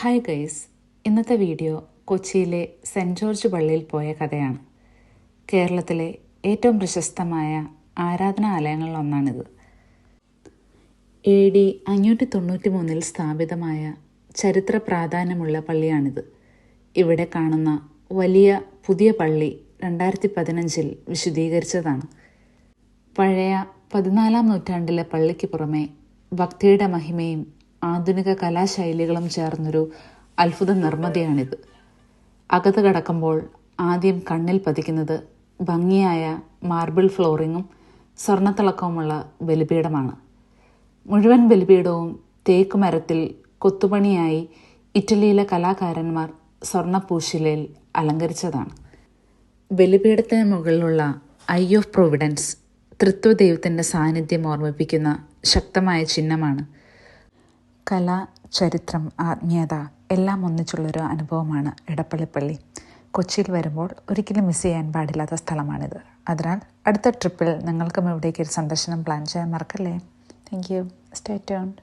Hi guys, ഇന്നത്തെ video കൊച്ചിയിലെ cent George പള്ളിയിൽ പോയ കഥയാണ്. കേരളത്തിലെ ഏറ്റവും പ്രശസ്തമായ ആരാധനാലയങ്ങളിലൊന്നാണിത്. AD 593 സ്ഥാപിതമായ ചരിത്ര പ്രാധാന്യമുള്ള പള്ളിയാണിത്. ഇവിടെ കാണുന്ന വലിയ പുതിയ പള്ളി 2015 വിശദീകരിച്ചതാണ്. പഴയ 14-ാം നൂറ്റാണ്ടിലെ പള്ളിക്ക് പുറമെ ഭക്തിയുടെ മഹിമയും ആധുനിക കലാശൈലികളും ചേർന്നൊരു അത്ഭുത നിർമ്മിതിയാണിത്. അകത്ത് കടക്കുമ്പോൾ ആദ്യം കണ്ണിൽ പതിക്കുന്നത് ഭംഗിയായ മാർബിൾ ഫ്ലോറിങ്ങും സ്വർണ്ണത്തിളക്കവുമുള്ള ബലിപീഠമാണ്. മുഴുവൻ ബലിപീഠവും തേക്ക് മരത്തിൽ കൊത്തുപണിയായി ഇറ്റലിയിലെ കലാകാരന്മാർ സ്വർണ്ണപ്പൂശിലയിൽ അലങ്കരിച്ചതാണ്. ബലിപീഠത്തിന് മുകളിലുള്ള ഐ ഓഫ് പ്രൊവിഡൻസ് തൃത്വദൈവത്തിൻ്റെ സാന്നിധ്യം ഓർമ്മിപ്പിക്കുന്ന ശക്തമായ ചിഹ്നമാണ്. കല, ചരിത്രം, ആത്മീയത എല്ലാം ഒന്നിച്ചുള്ളൊരു അനുഭവമാണ് ഇടപ്പള്ളിപ്പള്ളി. കൊച്ചിയിൽ വരുമ്പോൾ ഒരിക്കലും മിസ് ചെയ്യാൻ പാടില്ലാത്ത സ്ഥലമാണിത്. അതിനാൽ അടുത്ത ട്രിപ്പിൽ നിങ്ങൾക്കും ഇവിടേക്ക് ഒരു സന്ദർശനം പ്ലാൻ ചെയ്യാൻ മറക്കല്ലേ. Thank you. Stay tuned.